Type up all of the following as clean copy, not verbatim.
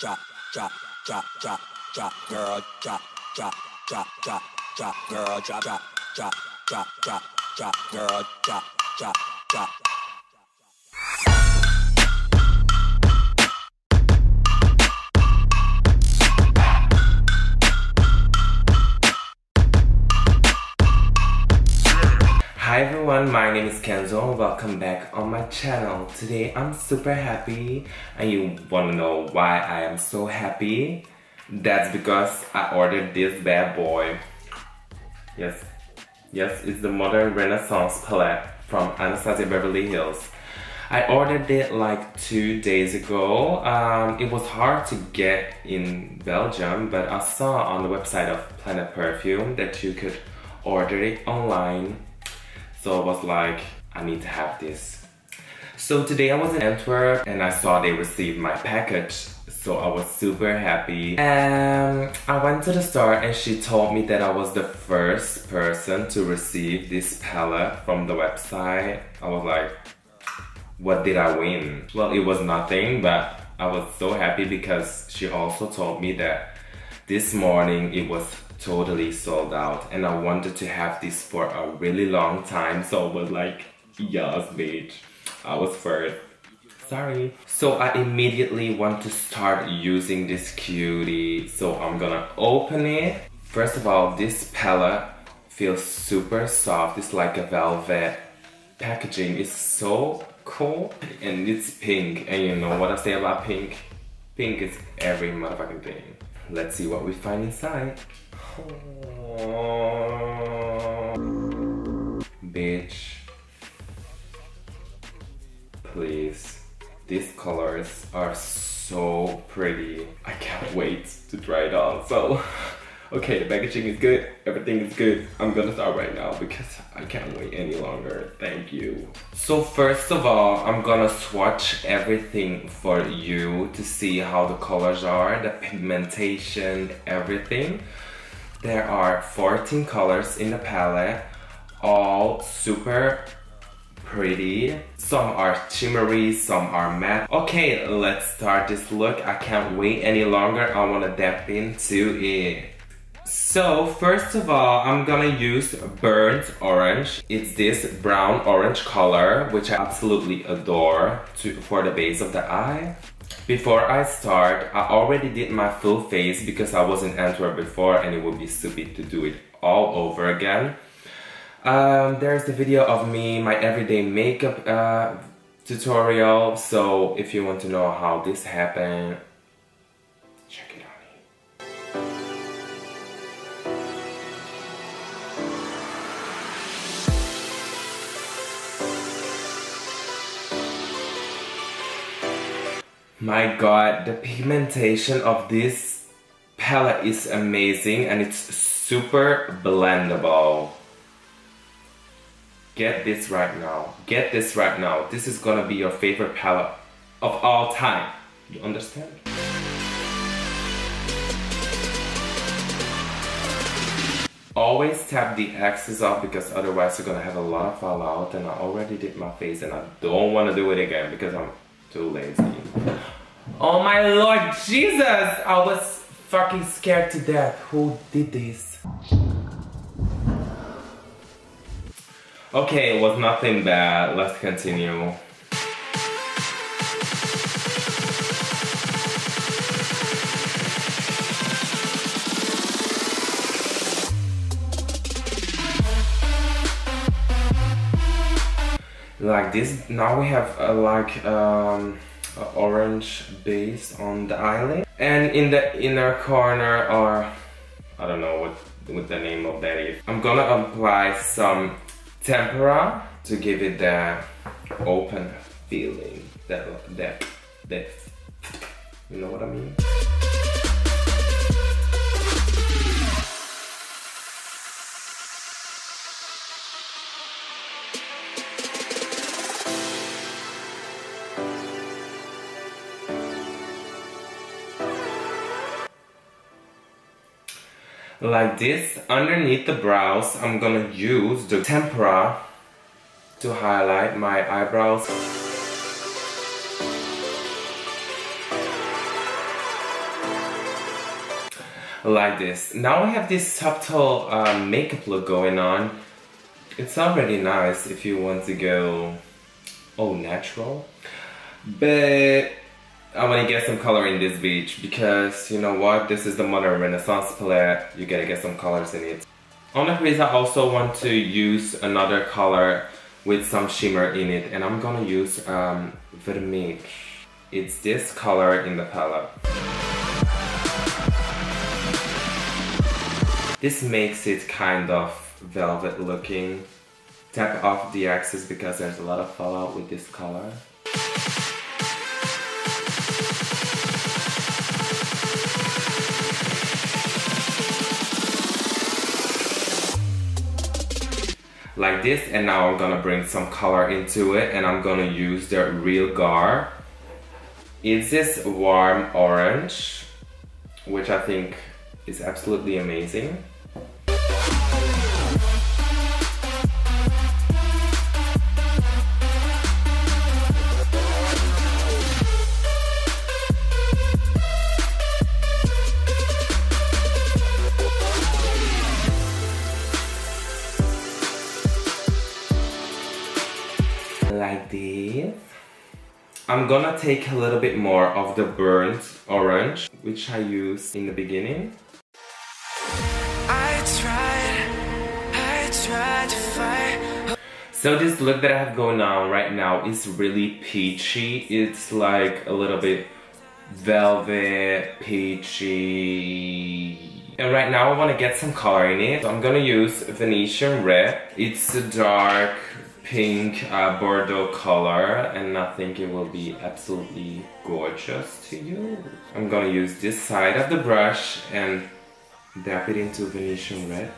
drop, drop, drop, drop, drop, girl, drop, drop, drop, drop, drop, girl, drop, drop, drop, drop, drop, drop, girl, drop, drop, drop. Hi everyone, my name is Kenzo and welcome back on my channel. Today I'm super happy, and you wanna know why I am so happy? That's because I ordered this bad boy. Yes, it's the Modern Renaissance palette from ANASTASIA Beverly Hills. I ordered it like 2 days ago. It was hard to get in Belgium, but I saw on the website of Planet Perfume that you could order it online. So I was like, I need to have this. So today I was in Antwerp and I saw they received my package. So I was super happy. And I went to the store and she told me that I was the first person to receive this palette from the website. I was like, what did I win? Well, it was nothing, but I was so happy because she also told me that this morning it was totally sold out and I wanted to have this for a really long time, so I was like, yes bitch, I was first. Sorry. So I immediately want to start using this cutie, so I'm gonna open it. First of all, this palette feels super soft. It's like a velvet. Packaging is so cool and it's pink, and you know what I say about pink? Pink is every motherfucking thing. Let's see what we find inside. Oh, bitch, please, these colors are so pretty. I can't wait to try it on. So okay, the packaging is good, everything is good. I'm gonna start right now because I can't wait any longer. Thank you. So first of all, I'm gonna swatch everything for you to see how the colors are, the pigmentation, everything. There are 14 colors in the palette, all super pretty. Some are shimmery, some are matte. Okay, let's start this look. I can't wait any longer. I wanna dip into it. So first of all, I'm gonna use burnt orange. It's this brown orange color, which I absolutely adore for the base of the eye. Before I start, I already did my full face because I was in Antwerp before and it would be stupid to do it all over again. There's the video of me, my everyday makeup tutorial, so if you want to know how this happened, check it out. My god, the pigmentation of this palette is amazing and it's super blendable. Get this right now. Get this right now. This is gonna be your favorite palette of all time. You understand? Always tap the excess off because otherwise you're gonna have a lot of fallout, and I already did my face and I don't wanna do it again because I'm too lazy. Oh my Lord Jesus! I was fucking scared to death. Who did this? Okay, it was nothing bad. Let's continue. Like this, now we have orange base on the eyelid, and in the inner corner, or I don't know what the name of that is, I'm gonna apply some tempera to give it that open feeling, that you know what I mean. Like this, underneath the brows, I'm gonna use the tempera to highlight my eyebrows. like this. Now I have this subtle makeup look going on. It's already nice if you want to go all natural, but I want to get some color in this beach because you know what, this is the modern renaissance palette. You gotta get some colors in it. On the crease I also want to use another color with some shimmer in it, and I'm gonna use Vermeek. It's this color in the palette. This makes it kind of velvet looking. Tap off the excess because there's a lot of fallout with this color. Like this, and now I'm gonna bring some color into it, and I'm gonna use the Real Gar. It's this warm orange, which I think is absolutely amazing. Like this. I'm gonna take a little bit more of the burnt orange, which I used in the beginning. I tried to fight. So this look that I have going on right now is really peachy. It's like a little bit velvet, peachy. And right now I want to get some color in it. So I'm gonna use Venetian Red. It's a dark pink Bordeaux color, and I think it will be absolutely gorgeous to use. I'm gonna use this side of the brush and dab it into Venetian Red.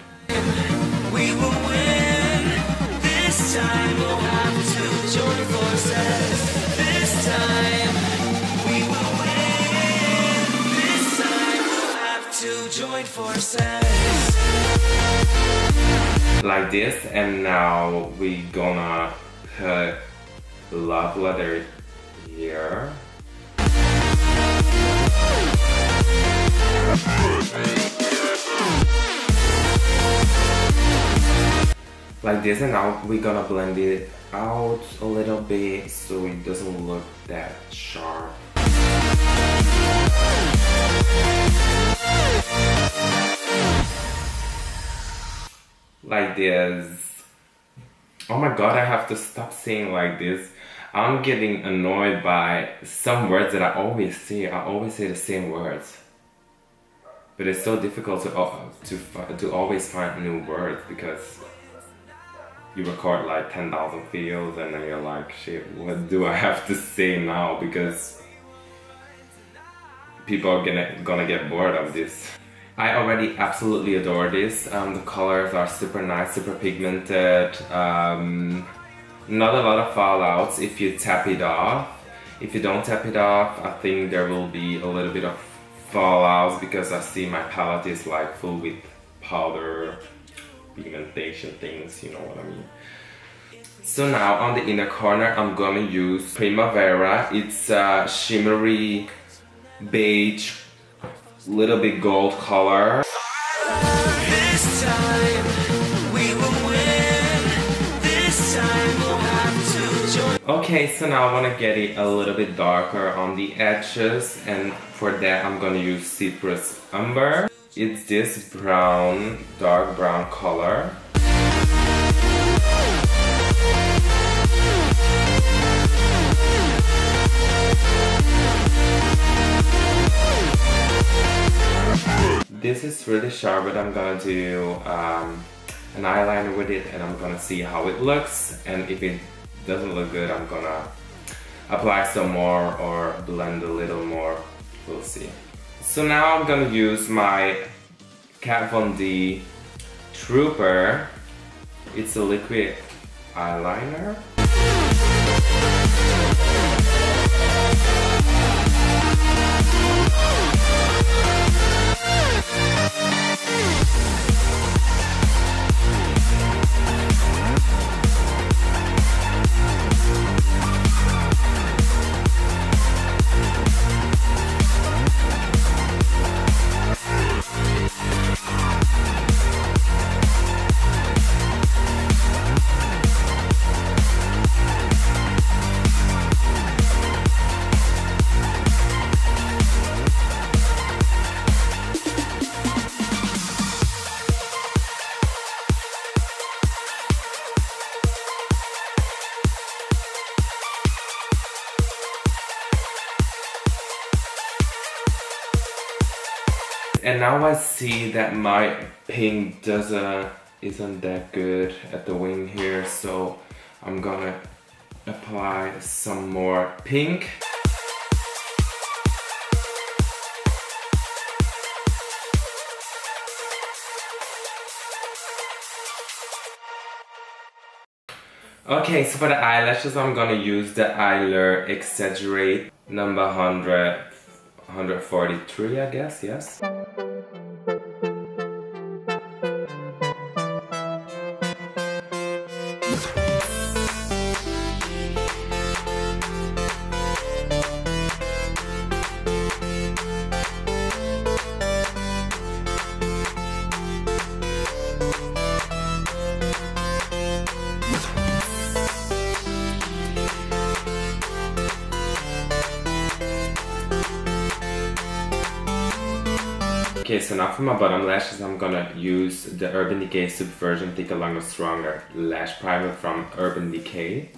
We will win. This time we'll have to join forces. This time we will win. This time we'll have to join forces. Like this, and now we gonna put love letter here. Like this, and now we're gonna blend it out a little bit so it doesn't look that sharp. Like this. Oh my god, I have to stop saying like this. I'm getting annoyed by some words that I always say. I always say the same words. But it's so difficult to always find new words because you record like 10,000 videos and then you're like, shit, what do I have to say now? Because people are gonna get bored of this. I already absolutely adore this. The colors are super nice, super pigmented. Not a lot of fallouts if you tap it off. If you don't tap it off, I think there will be a little bit of fallouts because I see my palette is like full with powder, pigmentation things, you know what I mean. So now on the inner corner, I'm gonna use Primavera. It's a shimmery beige, little bit gold color. This time we will win. This time we'll have to join. Okay, so now I want to get it a little bit darker on the edges, and for that I'm gonna use Citrus Umber. It's this brown, dark brown color. This is really sharp, but I'm gonna do an eyeliner with it, and I'm gonna see how it looks, and if it doesn't look good, I'm gonna apply some more or blend a little more. We'll see. So now I'm gonna use my Kat Von D Trooper. It's a liquid eyeliner. And now I see that my pink isn't that good at the wing here, so I'm gonna apply some more pink. Okay, so for the eyelashes, I'm gonna use the Eyelure Exaggerate number 143, I guess, yes. Okay, so now for my bottom lashes, I'm gonna use the Urban Decay Subversion Thicker, Longer, Stronger Lash Primer from Urban Decay.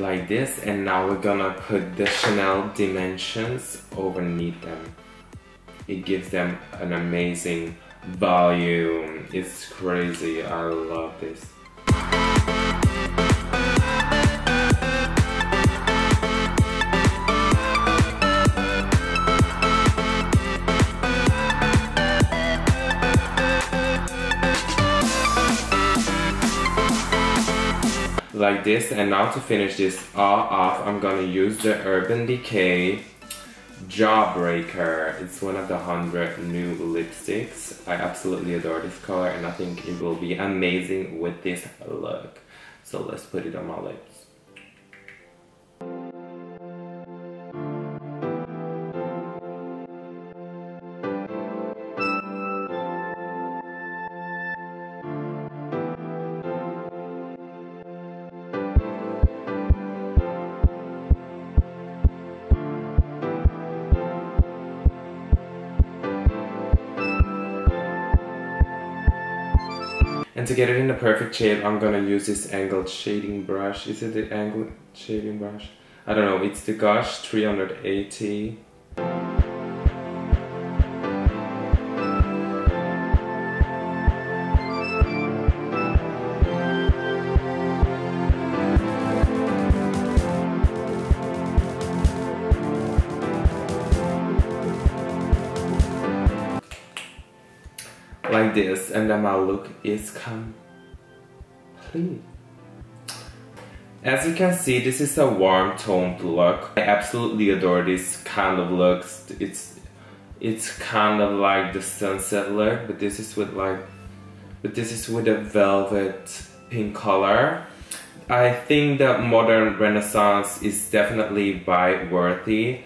Like this, and now we're gonna put the Chanel Dimensions underneath them. It gives them an amazing volume. It's crazy. I love this. Like this, and now to finish this all off, I'm gonna use the Urban Decay Jawbreaker. It's one of the 100 new lipsticks. I absolutely adore this color, and I think it will be amazing with this look. So let's put it on my lips. And to get it in the perfect shape, I'm gonna use this angled shading brush. Is it the angled shading brush? I don't know, it's the Gosh 380. Like this, and then my look is complete. As you can see, this is a warm toned look. I absolutely adore this kind of looks. It's kind of like the sunset look, but this is with a velvet pink color. I think the Modern Renaissance is definitely buy worthy.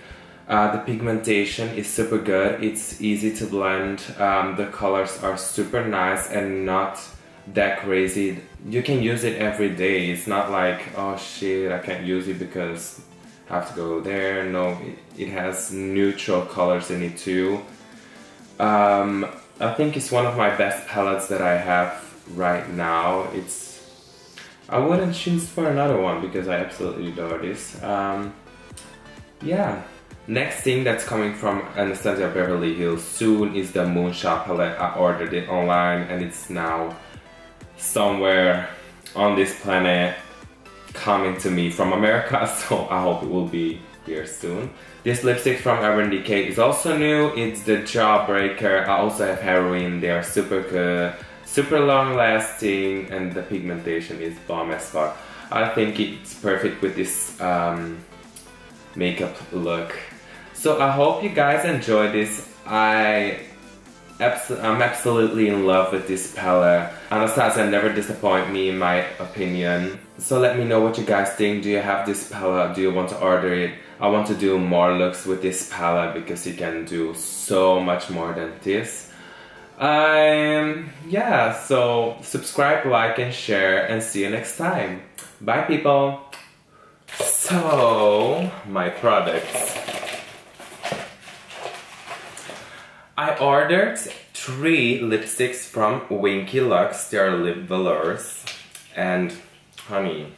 The pigmentation is super good, it's easy to blend, the colors are super nice and not that crazy. You can use it every day, it's not like, oh shit, I can't use it because I have to go there. No, it has neutral colors in it too. I think it's one of my best palettes that I have right now. I wouldn't choose for another one because I absolutely adore this. Yeah. Next thing that's coming from Anastasia Beverly Hills soon is the Moonshot palette. I ordered it online and it's now somewhere on this planet coming to me from America, so I hope it will be here soon. This lipstick from Urban Decay is also new. It's the Jawbreaker. I also have Heroine. They are super good, super long lasting, and the pigmentation is bomb as fuck. I think it's perfect with this makeup look. So I hope you guys enjoy this. I'm absolutely in love with this palette. Anastasia never disappoint me in my opinion. So let me know what you guys think. Do you have this palette? Do you want to order it? I want to do more looks with this palette because you can do so much more than this. Yeah, so subscribe, like, and share, and see you next time. Bye people! So, my products. I ordered 3 lipsticks from Winky Lux. They are lip velours. And honey,